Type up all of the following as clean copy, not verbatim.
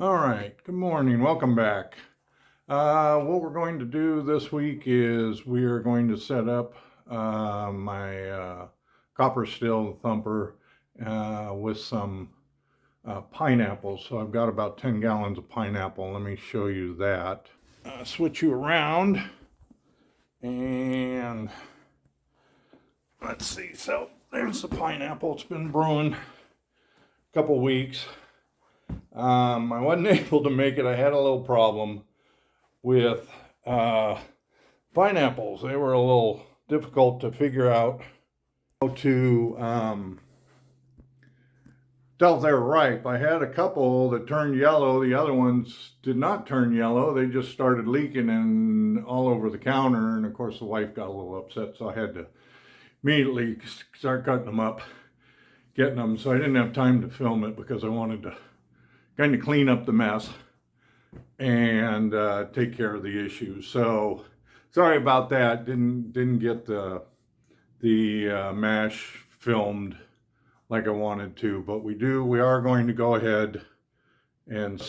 All right, good morning, welcome back. What we're going to do this week is we are going to set up my copper still thumper with some pineapples. So I've got about 10 gallons of pineapple. Let me show you that. Switch you around and let's see. So there's the pineapple. It's been brewing a couple weeks. I wasn't able to make it. I had a little problem with pineapples. They were a little difficult to figure out how to tell if they were ripe. I had a couple that turned yellow. The other ones did not turn yellow. They just started leaking and all over the counter. And of course the wife got a little upset, so I had to immediately start cutting them up, getting them. So I didn't have time to film it because I wanted to kind of clean up the mess and take care of the issues. So sorry about that. Didn't get the mash filmed like I wanted to, but we are going to go ahead and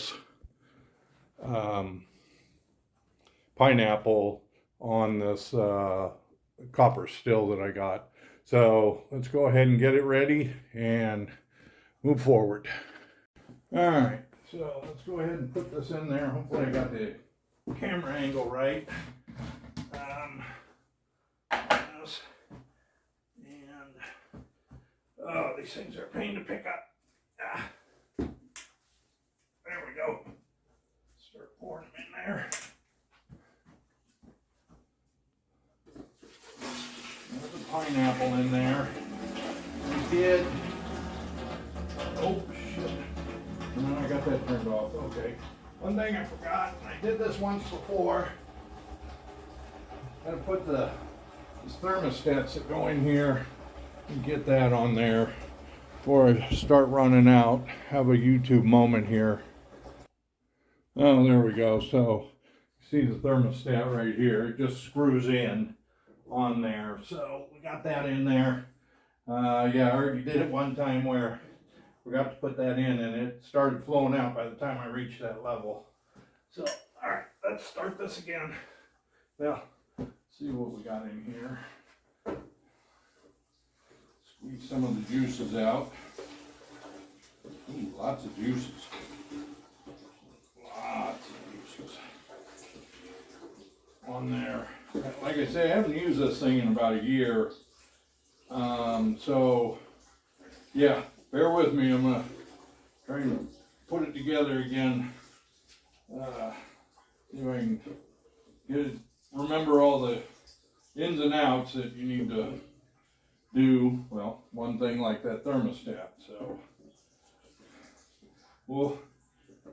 pineapple on this copper still that I got. So let's go ahead and get it ready and move forward. All right, so let's go ahead and put this in there. Hopefully I got the camera angle right. This. And, oh, these things are a pain to pick up. There we go. Start pouring them in there. There's a pineapple in there. We did. Oh, shit. And I got that turned off. Okay. One thing I forgot, I did this once before. I gotta put these thermostats that go in here and get that on there before I start running out. Have a YouTube moment here. Oh, there we go. So, see the thermostat right here. It just screws in on there. So, we got that in there. Yeah, I already did it one time where forgot to put that in and it started flowing out by the time I reached that level. So, all right, let's start this again. Well, see what we got in here. Squeeze some of the juices out. Ooh, lots of juices. Lots of juices on there. Like I say, I haven't used this thing in about a year. So, yeah. Bear with me, I'm going to try and put it together again. See if I can get it, remember all the ins and outs that you need to do. Well, one thing like that thermostat. So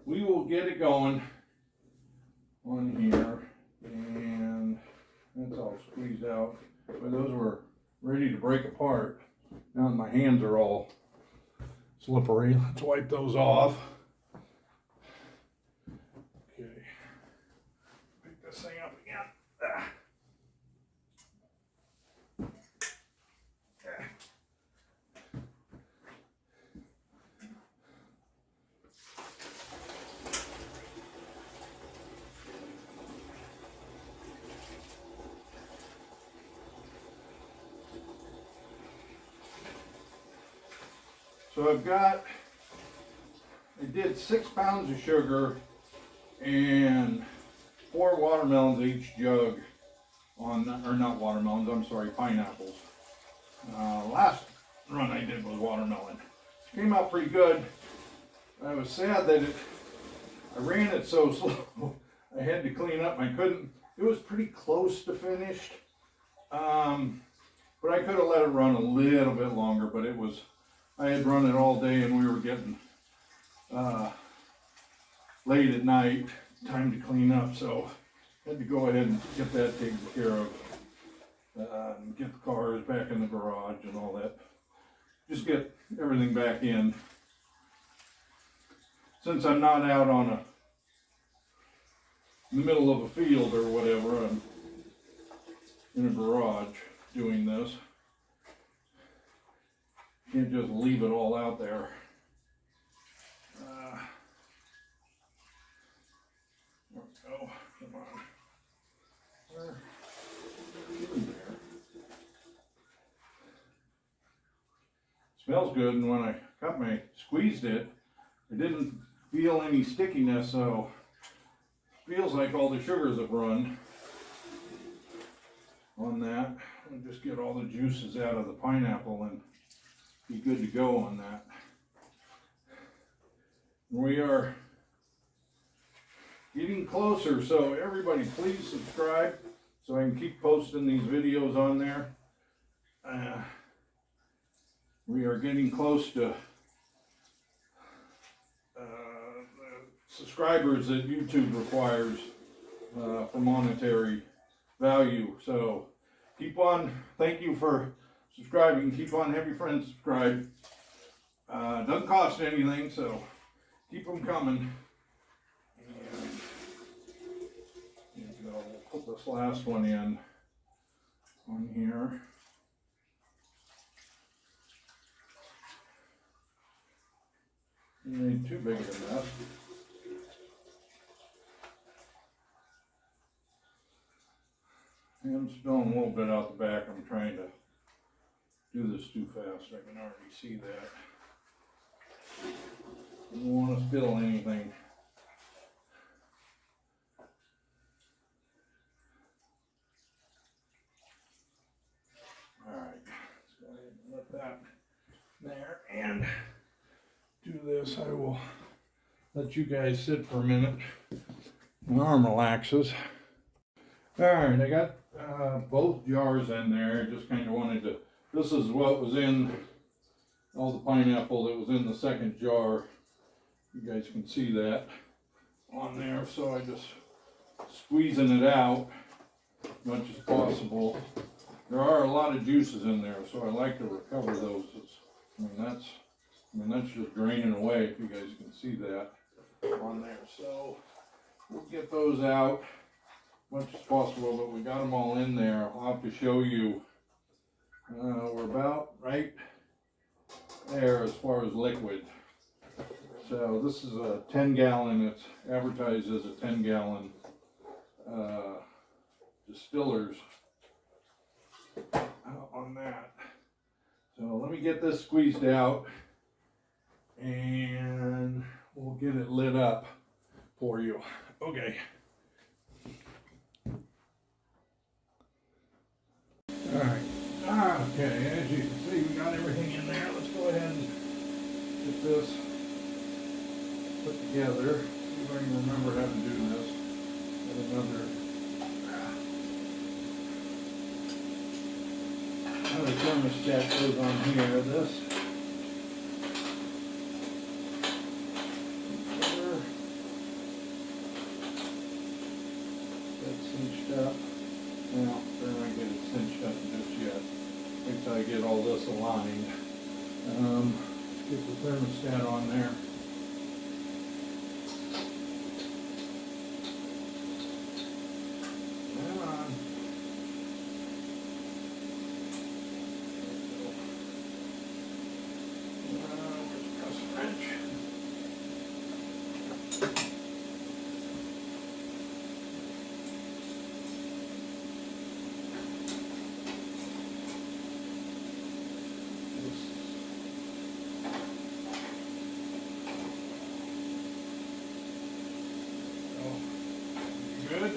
we will get it going on here. And that's all squeezed out. But those were ready to break apart. Now my hands are all slippery. Let's wipe those off. Okay. Pick this thing up again. Okay. So I did 6 pounds of sugar and 4 watermelons each jug on, or not watermelons, I'm sorry, pineapples. Last run I did was watermelon. Came out pretty good. I was sad that I ran it so slow. I had to clean up. It was pretty close to finished. But I could have let it run a little bit longer, but I had run it all day and we were getting late at night, time to clean up, so I had to go ahead and get that taken care of. Get the cars back in the garage and all that. Just get everything back in. Since I'm not out in the middle of a field or whatever, I'm in a garage doing this. Can't just leave it all out there. Come on. In there. Smells good, and when I squeezed it, I didn't feel any stickiness, so it feels like all the sugars have run on that. I'll just get all the juices out of the pineapple and be good to go on that. We are getting closer, so everybody please subscribe so I can keep posting these videos on there. We are getting close to subscribers that YouTube requires for monetary value. So keep on, thank you for subscribing. Keep on, have your friends subscribe. Doesn't cost anything, so keep them coming. And we'll put this last one in on here. You made too big of a mess. I'm spilling a little bit out the back. I'm trying to do this too fast. I can already see that. I don't want to spill anything. Alright, let's go ahead and let that there and do this. I will let you guys sit for a minute. My arm relaxes. Alright, I got both jars in there. I just kind of wanted to, this is what was in all the pineapple that was in the second jar. You guys can see that on there. So I just squeezing it out as much as possible. There are a lot of juices in there, so I like to recover those. That's just draining away, if you guys can see that on there. So we'll get those out as much as possible, but we got them all in there. I'll have to show you. We're about right there as far as liquid. So this is a 10-gallon. It's advertised as a 10-gallon distillers on that. So let me get this squeezed out and we'll get it lit up for you. Okay. All right. Okay, as you can see, we got everything in there. Let's go ahead and get this put together. See if I can remember how to do this. Another thermostat goes on here. This that's cinched up. Well, they're not get it cinched up just yet. Wait till I get all this aligned. Let's get the thermostat on there. Come on. Where's the wrench? Good.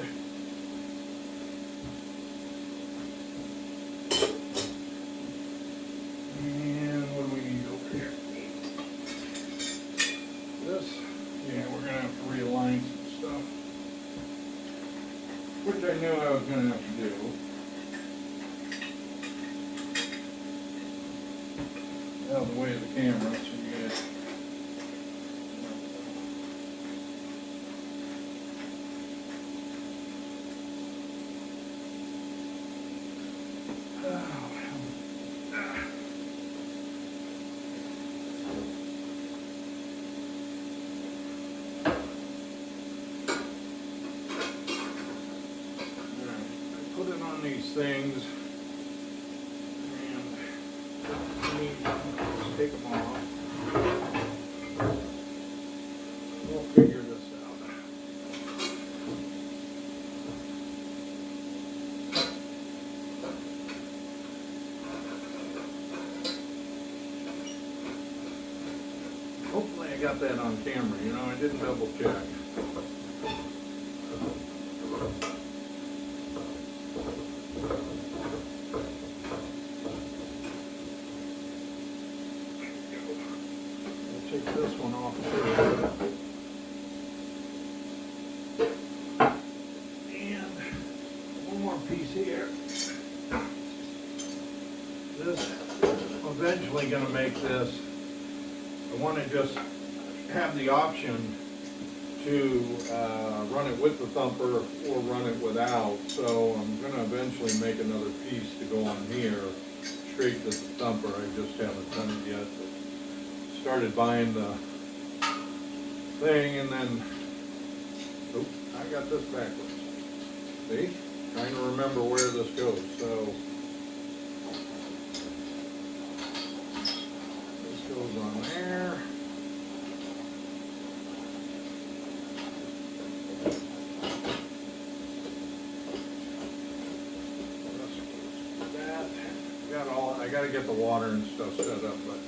And what do we need over here? This, yeah, we're gonna have to realign some stuff, which I knew I was gonna have to do. Out of the way of the camera, so you guys. Put it on these things and we need to take them off. We'll figure this out. got that on camera, you know, I didn't double check. I'll take this one off too. And one more piece here. This, I'm eventually going to make this. I want to just have the option to run it with the thumper or run it without. So I'm going to eventually make another piece to go on here, straight to the thumper. I just haven't done it yet. But started buying the thing and then, oops, I got this backwards. See? Trying to remember where this goes. So this goes on there. I got to get the water and stuff set up, but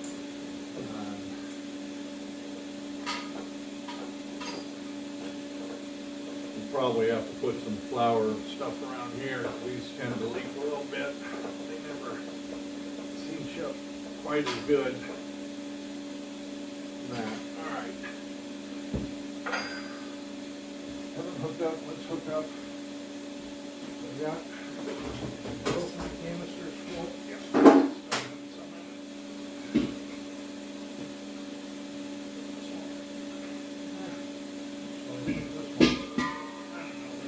you probably have to put some flour and stuff around here. These tend to leak a little bit. They never cinch up quite as good. That. All right. Haven't hooked up. Let's hook up. I got both my canisters full. Yeah.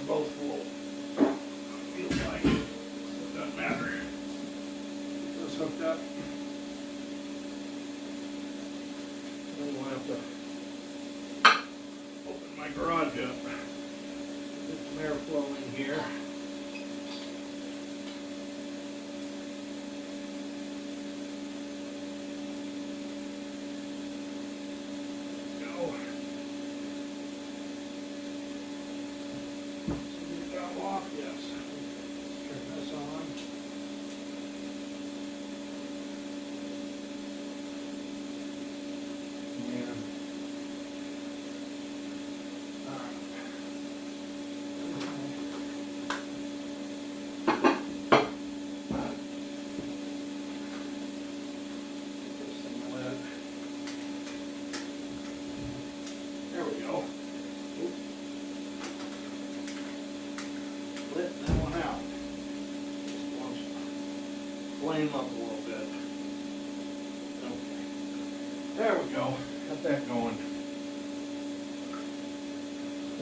Both full. Feels like it doesn't matter. Get this hooked up. Then we'll have to open my garage up. Get some airflow in here. Off, yes. Turn this on. And there we go. Let that one out. Just wants to flame up a little bit. Okay. There we go. Got that going.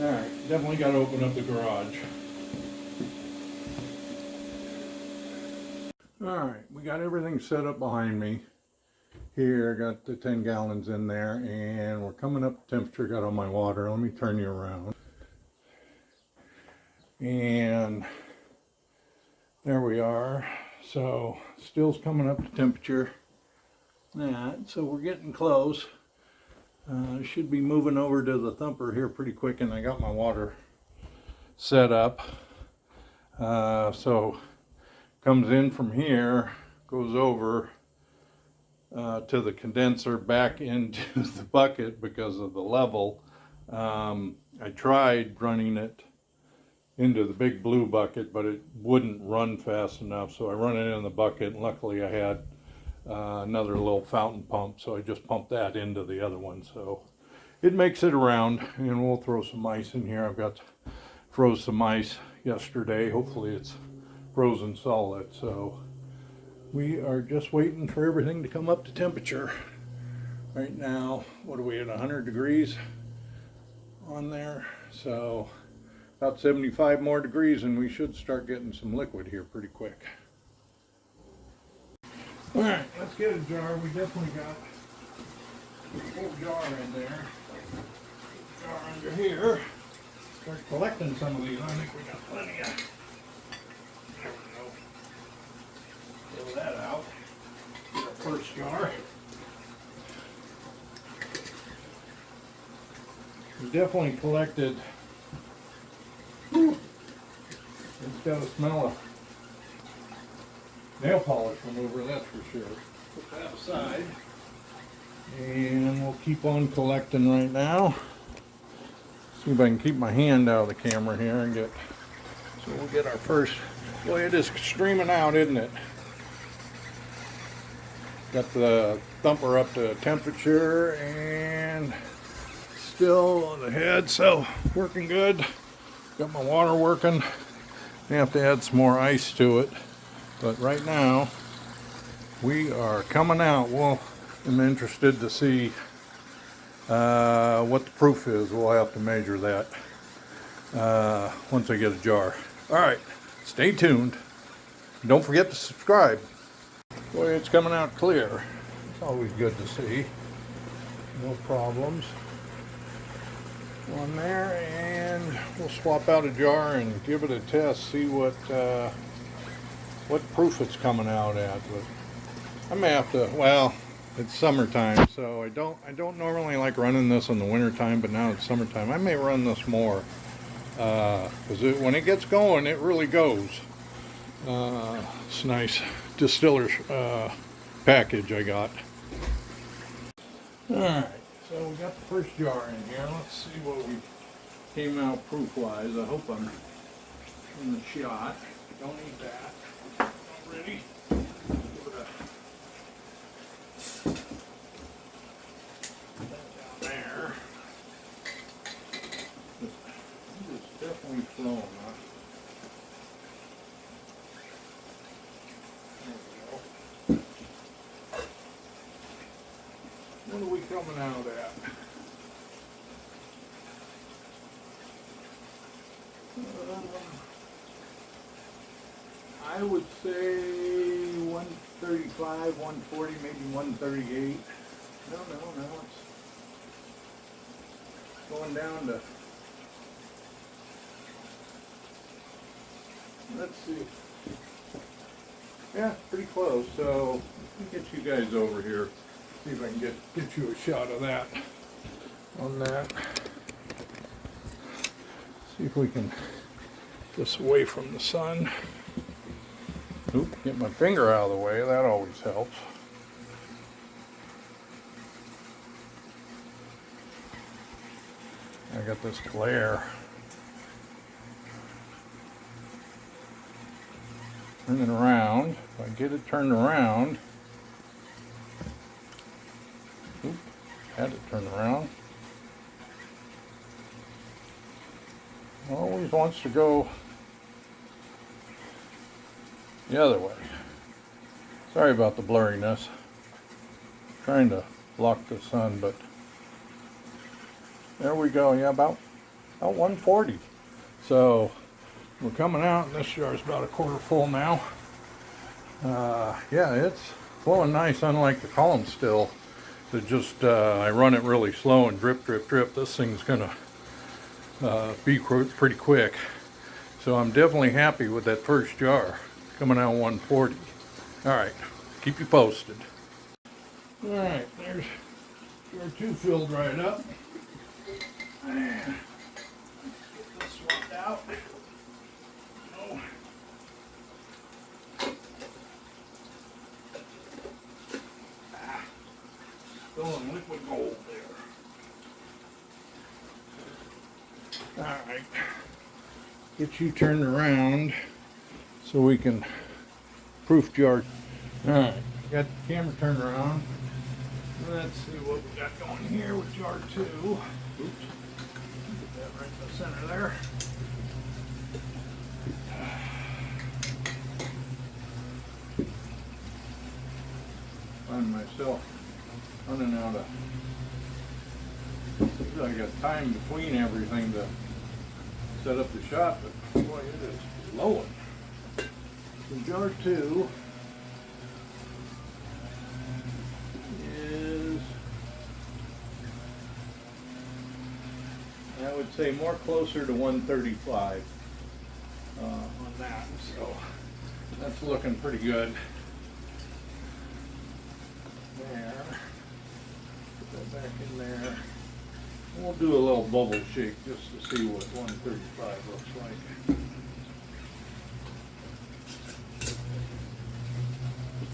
Alright, definitely got to open up the garage. Alright, we got everything set up behind me. Here, I got the 10 gallons in there, and we're coming up to temperature. Got all my water. Let me turn you around. And there we are. So still's coming up to temperature. So we're getting close. Should be moving over to the thumper here pretty quick, and I got my water set up. So comes in from here, goes over to the condenser, back into the bucket because of the level. I tried running it into the big blue bucket, but it wouldn't run fast enough, so I run it in the bucket, and luckily I had another little fountain pump, so I just pumped that into the other one. So it makes it around, and we'll throw some ice in here. I've got froze some ice yesterday. Hopefully it's frozen solid. So we are just waiting for everything to come up to temperature. Right now, what are we at, 100 degrees on there? So about 75 more degrees, and we should start getting some liquid here pretty quick. All right, let's get a jar. We definitely got a full jar in there. Jar under here. Start collecting some of these. I think we got plenty of. There we go. Throw that out. Get our first jar. We definitely collected. It's got a smell of nail polish remover, that's for sure. Put that aside. And we'll keep on collecting right now. See if I can keep my hand out of the camera here and get, so we'll get our first, boy, it is streaming out, isn't it? Got the thumper up to temperature and still on the head, so working good. Got my water working. I have to add some more ice to it, but right now we are coming out. Well, I'm interested to see what the proof is. We'll have to measure that once I get a jar. All right, stay tuned. Don't forget to subscribe. Boy, it's coming out clear. It's always good to see. No problems on there, and we'll swap out a jar and give it a test, see what proof it's coming out at. But I may have to, well, it's summertime, so I don't normally like running this in the wintertime, but now it's summertime. I may run this more because when it gets going, it really goes. It's nice distiller package I got. Alright, so we got the first jar in here. Let's see what we came out proof-wise. I hope I'm in the shot. Don't need that already. Give it a that down there. It's definitely flowing, huh? What are we coming out at? I would say 135, 140, maybe 138. No, it's going down to, let's see. Yeah, pretty close. So let me get you guys over here. See if I can get you a shot of that on that. See if we can get this away from the sun. Oop, get my finger out of the way, that always helps. I got this glare. Turn it around. If I get it turned around, oop, had it turned around. Always wants to go the other way. Sorry about the blurriness. Trying to block the sun, but there we go. Yeah, about 140. So we're coming out, and this jar is about a quarter full now. Yeah, it's flowing nice, unlike the column still. That just I run it really slow and drip, drip, drip. This thing's gonna be pretty quick. So I'm definitely happy with that first jar coming out 140. All right, keep you posted. All right, there's jar 2 filled right up. And get this swapped out. Oh. Still in liquid gold there. All right, get you turned around so we can proof jar. All right, got the camera turned around. Let's see what we got going here with jar 2. Oops, get that right in the center there. Find myself running out of, I got time between everything to set up the shot, but boy, it is flowing. So jar 2 is, I would say, more closer to 135 on that, so that's looking pretty good. There, put that back in there. We'll do a little bubble shake just to see what 135 looks like.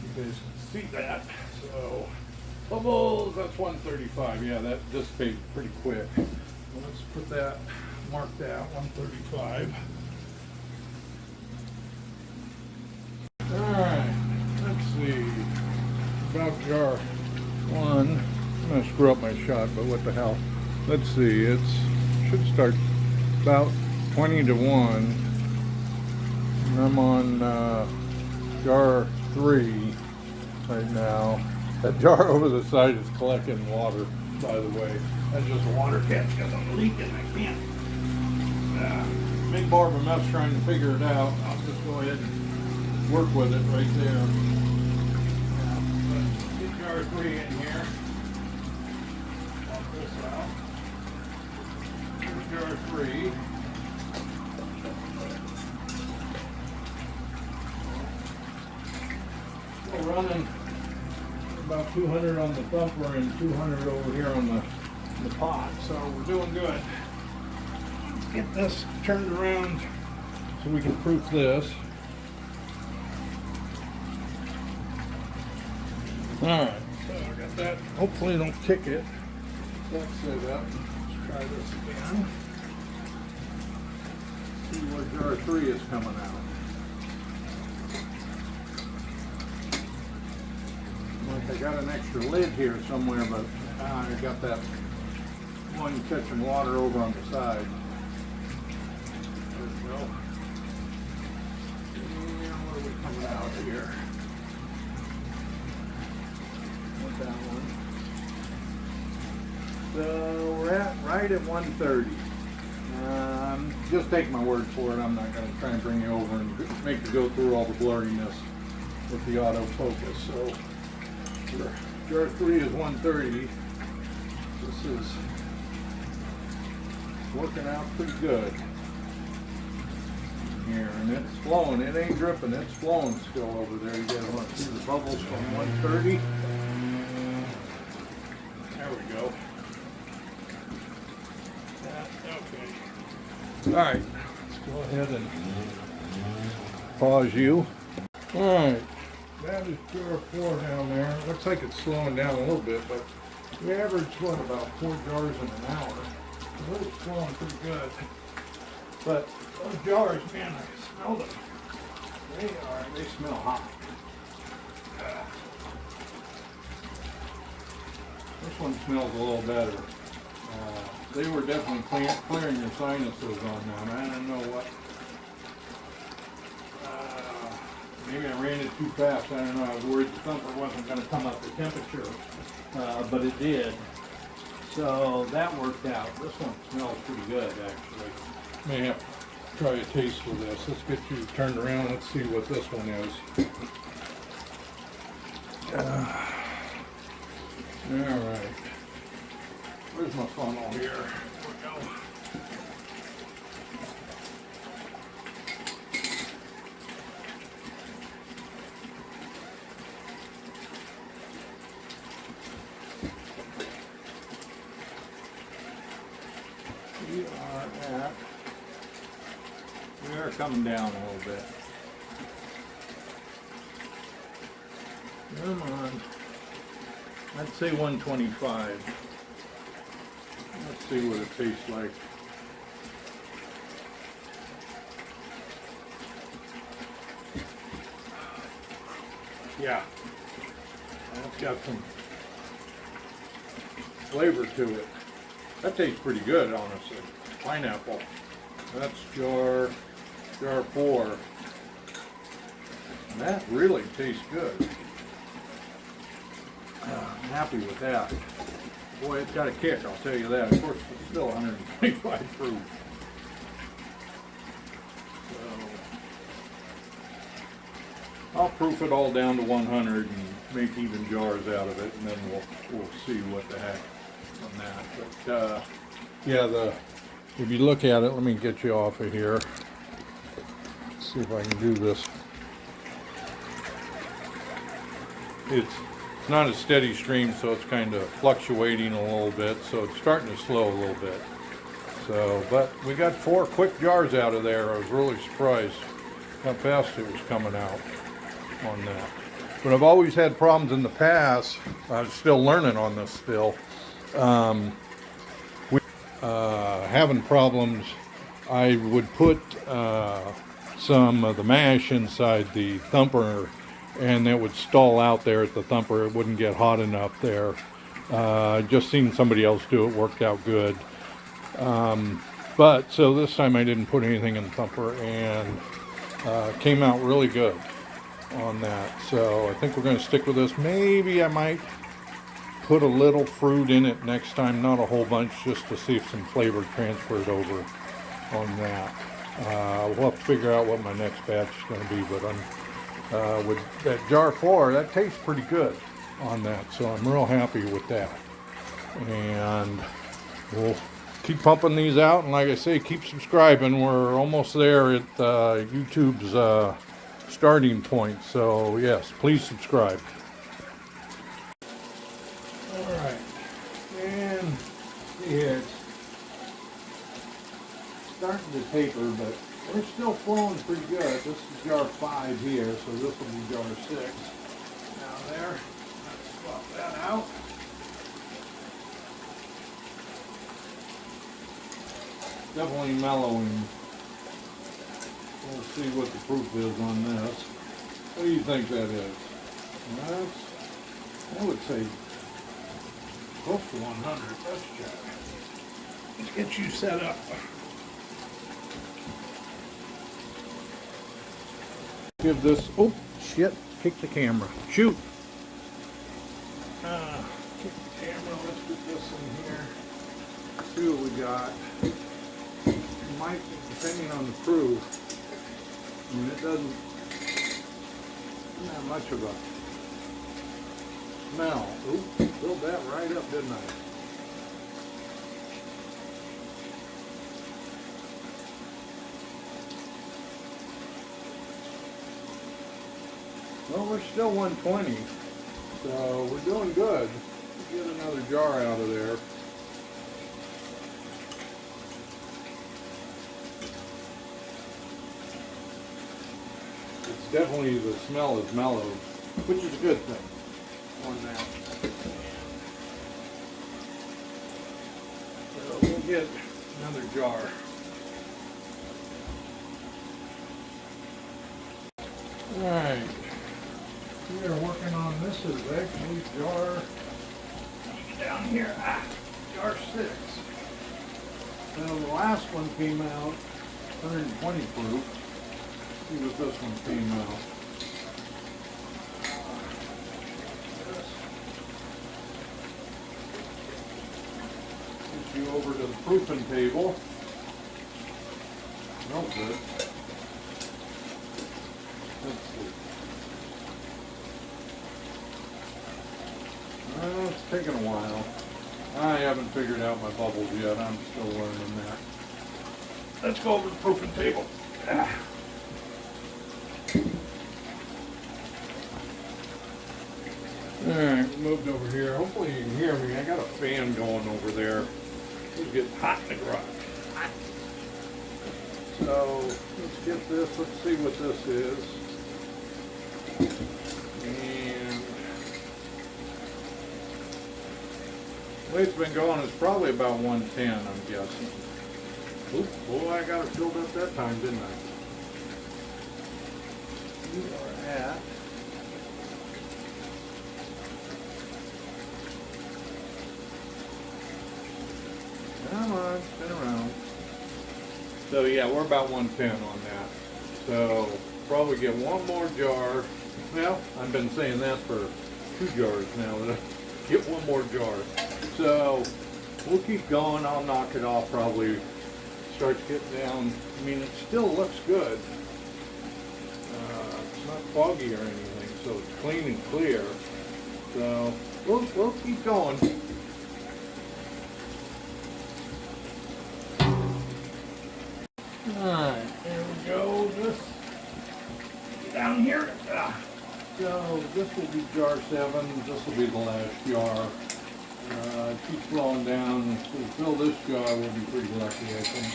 You guys can see that, so Bubbles, that's 135. Yeah, that dissipated pretty quick. Well, let's put that, mark that, 135. Alright, let's see. About jar 1. I'm going to screw up my shot, but what the hell. Let's see, it should start about 20 to 1. And I'm on jar 3 right now. That jar over the side is collecting water, by the way. That's just a water catch because I'm leaking. I can't. Big bar of a mess trying to figure it out. I'll just go ahead and work with it right there. Get jar 3 in here. Pop this out. Here's jar 3. We're running about 200 on the thumper and 200 over here on the pot, so we're doing good. Let's get this turned around so we can proof this. Alright, so I got that. Hopefully I don't kick it. That's set up. Let's try this again. See where jar 3 is coming out. I got an extra lid here somewhere, but I got that one catching water over on the side. There we go. And what are we coming out here? Not that one. So we're at right at 130. Just take my word for it. I'm not going to try and bring you over and make you go through all the blurriness with the autofocus. So jar 3 is 130. This is working out pretty good here, and it's flowing. It ain't dripping, it's flowing still over there. You guys want to see the bubbles from 130? There we go. Okay. All right, let's go ahead and pause you. All right. That is jar 4 down there. It looks like it's slowing down a little bit, but we average, what, about 4 jars in an hour. So it's flowing pretty good. But those jars, man, I smell them. They smell hot. This one smells a little better. They were definitely clearing your sinuses on them. I don't know what. Maybe I ran it too fast. I don't know. I was worried the thumper wasn't going to come up to temperature, but it did. So that worked out. This one smells pretty good, actually. May have to try a taste with this. Let's get you turned around. Let's see what this one is. All right. Where's my funnel here? There we go. We are coming down a little bit. Come on. I'd say 125. Let's see what it tastes like. Yeah. That's got some flavor to it. That tastes pretty good, honestly. Pineapple. That's jar 4. And that really tastes good. I'm happy with that. Boy, it's got a kick, I'll tell you that. Of course, it's still 125 proof. So, I'll proof it all down to 100 and make even jars out of it, and then we'll see what the heck on that. But yeah, if you look at it, let me get you off of here. Let's see if I can do this. It's not a steady stream, so it's kind of fluctuating a little bit, so it's starting to slow a little bit. So, but we got 4 quick jars out of there. I was really surprised how fast it was coming out on that. But I've always had problems in the past. I'm still learning on this still. Having problems, I would put some of the mash inside the thumper, and it would stall out there at the thumper. It wouldn't get hot enough there. Just seen somebody else do it, worked out good. But so this time I didn't put anything in the thumper, and came out really good on that. So I think we're going to stick with this. Maybe I might put a little fruit in it next time, not a whole bunch, just to see if some flavor transferred over on that. We'll have to figure out what my next batch is going to be, but I'm with that jar 4, that tastes pretty good on that, so I'm real happy with that. And we'll keep pumping these out, and like I say, keep subscribing. We're almost there at YouTube's starting point, so yes, please subscribe. Alright, and it's starting to taper, but we're still flowing pretty good. This is jar 5 here, so this will be jar 6 down there. Let's swap that out. Definitely mellowing. We'll see what the proof is on this. What do you think that is? That's, I would say, close to 100. Let's check. Let's get you set up. Give this, oh shit, kick the camera. Shoot. Kick the camera, let's put this in here. See what we got. It might, depending on the proof, I mean, it doesn't have much of a smell. Oop, filled that right up, didn't I? Well, we're still 120, so we're doing good. Get another jar out of there. It's definitely, the smell is mellowed, which is a good thing on that. So we'll get another jar. All right. We are working on, this is actually jar, down here, jar 6. So the last one came out 120 proof. See what this one came out. Get you over to the proofing table. Smells good. Let's see. It's taking a while. I haven't figured out my bubbles yet. I'm still learning that. Let's go over to the proofing table. Alright, moved over here. Hopefully you can hear me. I got a fan going over there. It's getting hot in the garage. So, let's get this. Let's see what this is. And the way it's been going is probably about 110, I'm guessing. Oop, boy, I got it filled up that time, didn't I? We are at come on, spin around. So yeah, we're about 110 on that. So probably get one more jar. Well, I've been saying that for 2 jars now. Get one more jar. So we'll keep going. I'll knock it off probably. Starts getting down. I mean, it still looks good. It's not foggy or anything, so it's clean and clear. So we'll keep going. Alright, there we go. This down here. So this will be jar 7. This will be the last jar. Keep flowing down. If we fill this jar, we'll be pretty lucky, I think.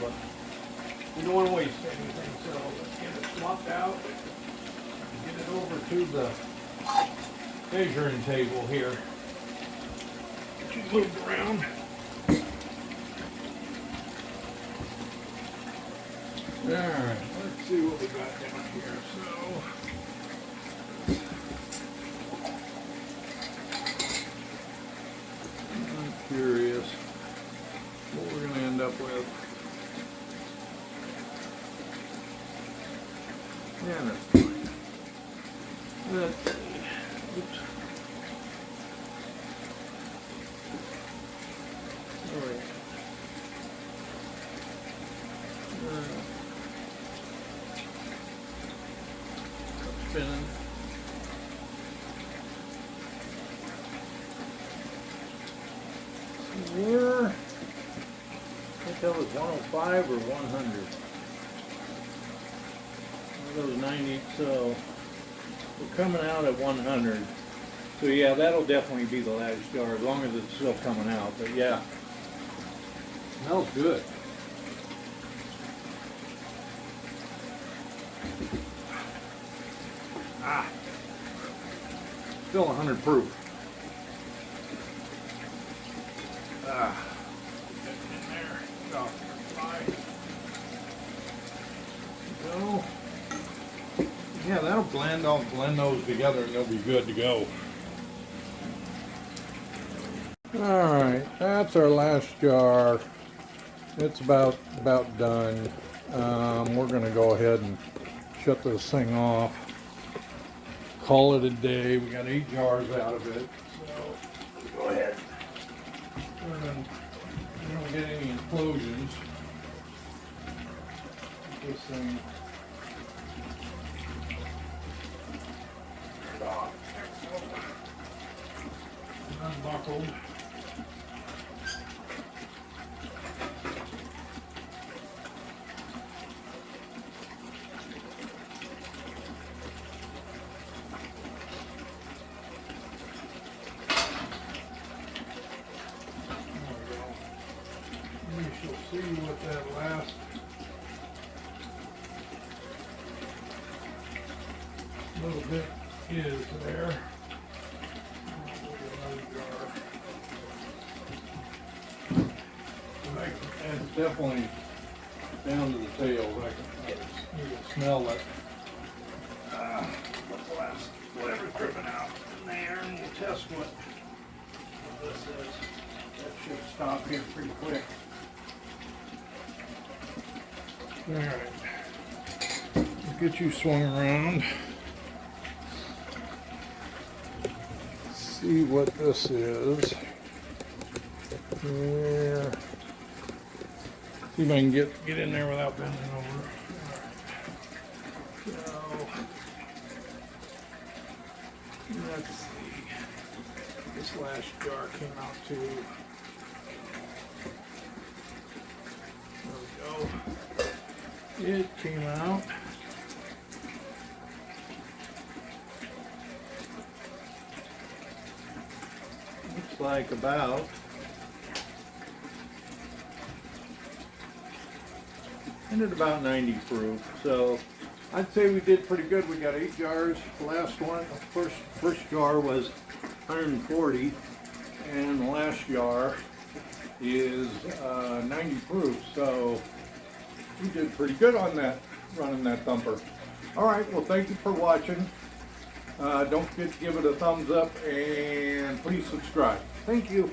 But we don't want to waste anything, so let's get it swapped out. get it over to the measuring table here. Get you moved around. Alright, let's see what we got down here. So, I'm curious what we're going to end up with. Yeah, that's fine. Let's see. Oops. Oh, yeah. Spinning. We're, I think that was 105 or 100. That was 90, so we're coming out at 100. So yeah, that'll definitely be the last jar as long as it's still coming out. But yeah, smells good. Ah, still 100 proof. Ah, get that in there. Oh, fly. Go. Yeah, that'll blend. I'll blend those together and they'll be good to go. Alright, that's our last jar. It's about done. We're going to go ahead and shut this thing off. Call it a day. We got 8 jars out of it. So, go ahead. We don't get any implosions. This thing. Unbuckled. We shall see what that last little bit is there. It's definitely down to the tails. I can smell it. Whatever's dripping out in there, and we'll test what this is. That should stop here pretty quick. Alright. Let's get you swung around. See what this is. Yeah. See if I can get in there without bending over. Alright. So, let's see. This last jar came out too. There we go. It came out. Looks like about ended about 90 proof, so I'd say we did pretty good. We got 8 jars. The last one, first jar was 140, and the last jar is 90 proof. So we did pretty good on that, running that thumper. All right, well, thank you for watching. Don't forget to give it a thumbs up and please subscribe. Thank you.